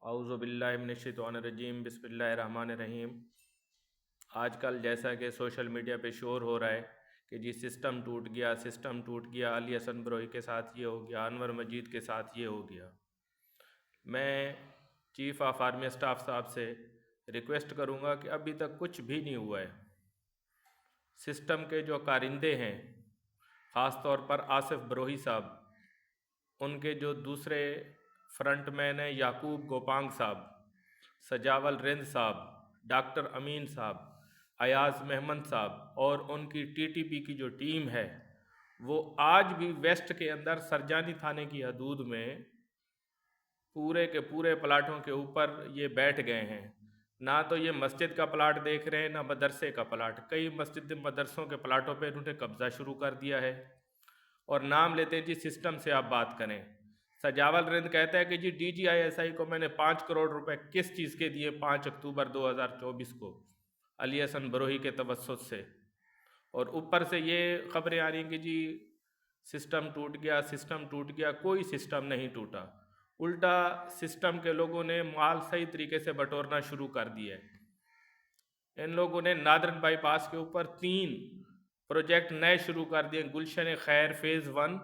اعوذ باللہ من الشیطان الرجیم، بسم اللہ الرحمن الرحیم۔ آج کل جیسا کہ سوشل میڈیا پہ شور ہو رہا ہے کہ جی سسٹم ٹوٹ گیا، علی حسن بروئی کے ساتھ یہ ہو گیا، انور مجید کے ساتھ یہ ہو گیا۔ میں چیف آف آرمی اسٹاف صاحب سے ریکویسٹ کروں گا کہ ابھی تک کچھ بھی نہیں ہوا ہے۔ سسٹم کے جو کارندے ہیں، خاص طور پر آصف بروئی صاحب، ان کے جو دوسرے فرنٹ مین ہیں یعقوب گوپانگ صاحب، سجاول رند صاحب، ڈاکٹر امین صاحب، ایاز محمد صاحب اور ان کی ٹی ٹی پی کی جو ٹیم ہے، وہ آج بھی ویسٹ کے اندر سرجانی تھانے کی حدود میں پورے کے پورے پلاٹوں کے اوپر یہ بیٹھ گئے ہیں۔ نہ تو یہ مسجد کا پلاٹ دیکھ رہے ہیں، نہ مدرسے کا پلاٹ۔ کئی مسجد مدرسوں کے پلاٹوں پہ انہوں نے قبضہ شروع کر دیا ہے اور نام لیتے ہیں جی سسٹم سے آپ بات کریں۔ سجاول رند کہتا ہے کہ G D G I S آئی کو میں نے 5 کروڑ روپے کس چیز کے دیے 5 اکتوبر 2024 کو علی حسن بروئی کے توسط سے، اور اوپر سے یہ خبریں آ رہی ہیں کہ جی سسٹم ٹوٹ گیا۔ کوئی سسٹم نہیں ٹوٹا، الٹا سسٹم کے لوگوں نے مال صحیح طریقے سے بٹورنا شروع کر دیا ہے۔ ان لوگوں نے نادرن بائی پاس کے اوپر 3 پروجیکٹ نئے شروع کر دیے، گلشن خیر فیز 1،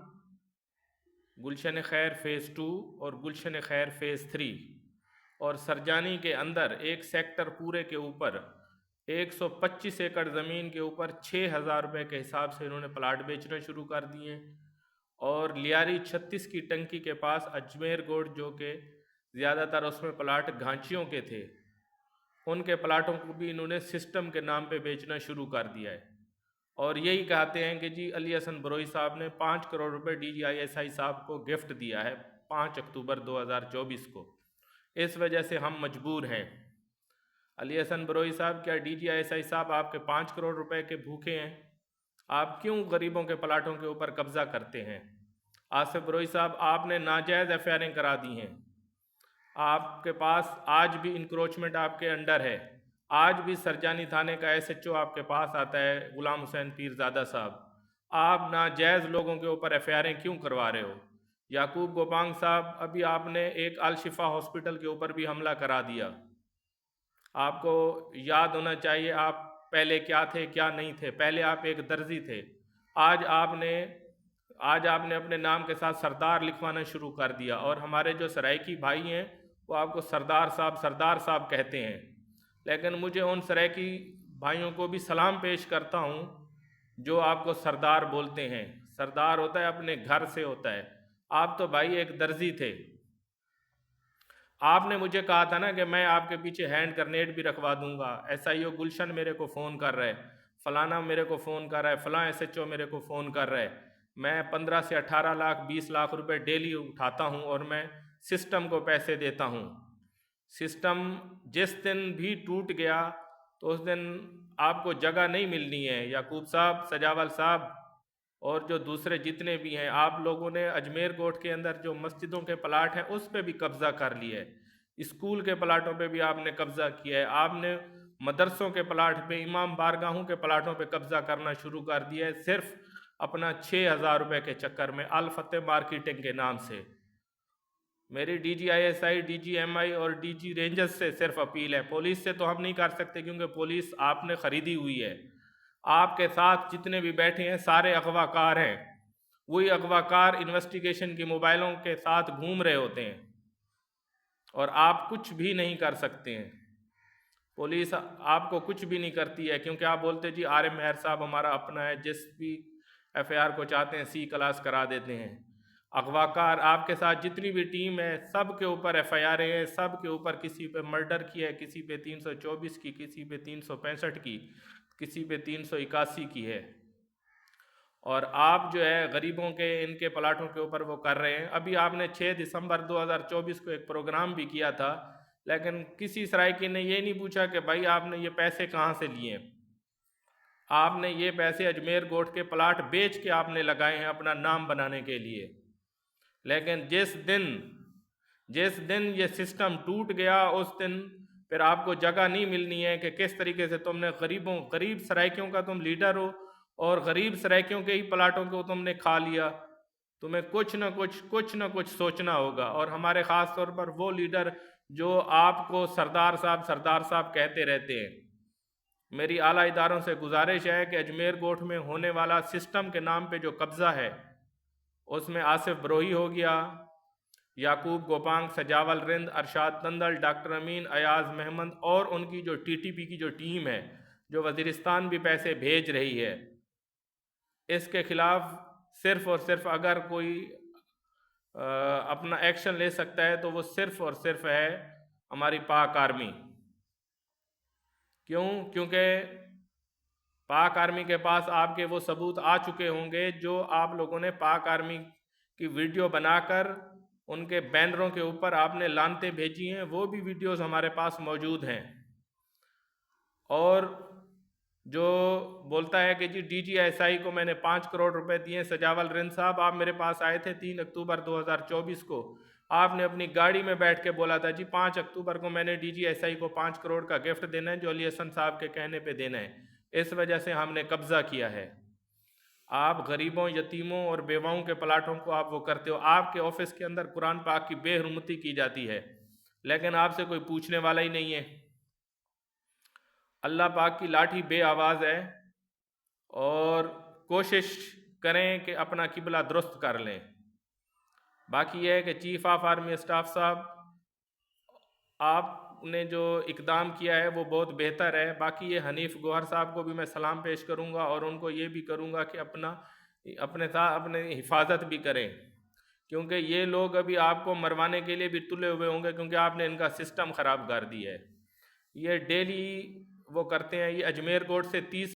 گلشن خیر فیز 2 اور گلشن خیر فیز 3، اور سرجانی کے اندر ایک سیکٹر پورے کے اوپر 125 ایکڑ زمین کے اوپر 6,000 روپے کے حساب سے انہوں نے پلاٹ بیچنا شروع کر دیے، اور لیاری 36 کی ٹنکی کے پاس اجمیر گوڑ، جو کہ زیادہ تر اس میں پلاٹ گھانچیوں کے تھے، ان کے پلاٹوں کو بھی انہوں نے سسٹم کے نام پہ بیچنا شروع کر دیا ہے۔ اور یہی کہتے ہیں کہ جی علی حسن بروئی صاحب نے 5 کروڑ روپے ڈی جی آئی ایس آئی صاحب کو گفٹ دیا ہے 5 اکتوبر 2024 کو۔ اس وجہ سے ہم مجبور ہیں۔ علی حسن بروئی صاحب، کیا ڈی جی آئی ایس آئی صاحب آپ کے 5 کروڑ روپے کے بھوکے ہیں؟ آپ کیوں غریبوں کے پلاٹوں کے اوپر قبضہ کرتے ہیں؟ آصف بروئی صاحب، آپ نے ناجائز ایف آئی آریں کرا دی ہیں، آپ کے پاس آج بھی انکروچمنٹ آپ کے انڈر ہے۔ آج بھی سرجانی تھانے کا ایس ایچ او آپ کے پاس آتا ہے، غلام حسین پیرزادہ صاحب۔ آپ ناجائز لوگوں کے اوپر ایف آئی آریں کیوں کروا رہے ہو؟ یعقوب گوپانگ صاحب، ابھی آپ نے ایک الشفا ہاسپٹل کے اوپر بھی حملہ کرا دیا۔ آپ کو یاد ہونا چاہیے آپ پہلے کیا تھے کیا نہیں تھے۔ پہلے آپ ایک درزی تھے، آج آپ نے اپنے نام کے ساتھ سردار لکھوانا شروع کر دیا، اور ہمارے جو سرائیکی بھائی ہیں وہ آپ کو سردار صاحب کہتے ہیں۔ لیکن مجھے ان سرائیکی بھائیوں کو بھی سلام پیش کرتا ہوں جو آپ کو سردار بولتے ہیں۔ سردار ہوتا ہے اپنے گھر سے ہوتا ہے، آپ تو بھائی ایک درزی تھے۔ آپ نے مجھے کہا تھا نا کہ میں آپ کے پیچھے ہینڈ گرنیڈ بھی رکھوا دوں گا۔ ایس آئی او گلشن میرے کو فون کر رہا ہے، فلانا میرے کو فون کر رہا ہے، فلاں ایس ایچ او میرے کو فون کر رہا ہے۔ میں 15 سے 18 لاکھ 20 لاکھ روپے ڈیلی اٹھاتا ہوں اور میں سسٹم کو پیسے دیتا ہوں۔ سسٹم جس دن بھی ٹوٹ گیا تو اس دن آپ کو جگہ نہیں ملنی ہے۔ یعقوب صاحب، سجاول صاحب اور جو دوسرے جتنے بھی ہیں، آپ لوگوں نے اجمیر کوٹ کے اندر جو مسجدوں کے پلاٹ ہیں اس پہ بھی قبضہ کر لیا ہے، اسکول کے پلاٹوں پہ بھی آپ نے قبضہ کیا ہے، آپ نے مدرسوں کے پلاٹ پہ، امام بارگاہوں کے پلاٹوں پہ قبضہ کرنا شروع کر دیا ہے، صرف اپنا 6,000 روپے کے چکر میں، الفتح مارکیٹنگ کے نام سے۔ میری D G I S I, D G M I اور ڈی جی رینجرز سے صرف اپیل ہے، پولیس سے تو ہم نہیں کر سکتے کیونکہ پولیس آپ نے خریدی ہوئی ہے۔ آپ کے ساتھ جتنے بھی بیٹھے ہیں سارے اغوا کار ہیں، وہی اغوا کار انویسٹیگیشن کی موبائلوں کے ساتھ گھوم رہے ہوتے ہیں اور آپ کچھ بھی نہیں کر سکتے ہیں۔ پولیس آپ کو کچھ بھی نہیں کرتی ہے کیونکہ آپ بولتے جی عارم مہر صاحب ہمارا اپنا ہے، جس بھی ایف آئی آر کو چاہتے ہیں سی کلاس کرا دیتے ہیں۔ اغوا کار آپ کے ساتھ جتنی بھی ٹیم ہے سب کے اوپر ایف آئی آریں ہیں، سب کے اوپر کسی پہ مرڈر کی ہے، کسی پہ 324 کی، کسی پہ 365 کی، کسی پہ 381 کی ہے، اور آپ جو ہے غریبوں کے ان کے پلاٹوں کے اوپر وہ کر رہے ہیں۔ ابھی آپ نے 6 دسمبر 2024 کو ایک پروگرام بھی کیا تھا، لیکن کسی سرائیکی نے یہ نہیں پوچھا کہ بھائی آپ نے یہ پیسے کہاں سے لیے ہیں۔ آپ نے یہ پیسے اجمیر گوٹ کے پلاٹ بیچ کے آپ نے لگائے ہیں اپنا نام بنانے کے لیے، لیکن جس دن یہ سسٹم ٹوٹ گیا اس دن پھر آپ کو جگہ نہیں ملنی ہے کہ کس طریقے سے تم نے غریب سرائیکیوں کا تم لیڈر ہو اور غریب سرائیکیوں کے ہی پلاٹوں کو تم نے کھا لیا۔ تمہیں کچھ نہ کچھ سوچنا ہوگا. اور ہمارے خاص طور پر وہ لیڈر جو آپ کو سردار صاحب کہتے رہتے ہیں، میری اعلیٰ اداروں سے گزارش ہے کہ اجمیر گوٹھ میں ہونے والا سسٹم کے نام پہ جو قبضہ ہے، اس میں آصف بروہی ہو گیا، یعقوب گوپانگ، سجاول رند، ارشاد تندل، ڈاکٹر امین، ایاز محمد اور ان کی جو ٹی ٹی پی کی جو ٹیم ہے جو وزیرستان بھی پیسے بھیج رہی ہے، اس کے خلاف صرف اور صرف اگر کوئی اپنا ایکشن لے سکتا ہے تو وہ صرف اور صرف ہے ہماری پاک آرمی. کیونکہ پاک آرمی کے پاس آپ کے وہ ثبوت آ چکے ہوں گے جو آپ لوگوں نے پاک آرمی کی ویڈیو بنا کر ان کے بینروں کے اوپر آپ نے لانتیں بھیجی ہیں، وہ بھی ویڈیوز ہمارے پاس موجود ہیں. اور جو بولتا ہے کہ G D G S I کو میں نے 5 کروڑ روپے دیے، سجاول رند صاحب آپ میرے پاس آئے تھے 3 اکتوبر 2024 کو، آپ نے اپنی گاڑی میں بیٹھ کے بولا تھا جی 5 اکتوبر کو میں نے ڈی جی ایس آئی کو 5 کروڑ کا گفٹ دینا ہے جو علی حسن صاحب کے کہنے پہ دینا ہے، اس وجہ سے ہم نے قبضہ کیا ہے. آپ غریبوں، یتیموں اور بیواؤں کے پلاٹوں کو آپ وہ کرتے ہو. آپ کے آفس کے اندر قرآن پاک کی بے حرمتی کی جاتی ہے، لیکن آپ سے کوئی پوچھنے والا ہی نہیں ہے. اللہ پاک کی لاٹھی بے آواز ہے، اور کوشش کریں کہ اپنا قبلہ درست کر لیں. باقی یہ ہے کہ چیف آف آرمی اسٹاف صاحب، آپ نے جو اقدام کیا ہے وہ بہت بہتر ہے. باقی یہ حنیف گوہر صاحب کو بھی میں سلام پیش کروں گا اور ان کو یہ بھی کروں گا کہ اپنے حفاظت بھی کریں، کیونکہ یہ لوگ ابھی آپ کو مروانے کے لیے بھی تلے ہوئے ہوں گے، کیونکہ آپ نے ان کا سسٹم خراب کر دی ہے. یہ ڈیلی وہ کرتے ہیں. یہ اجمیر کوٹ سے 30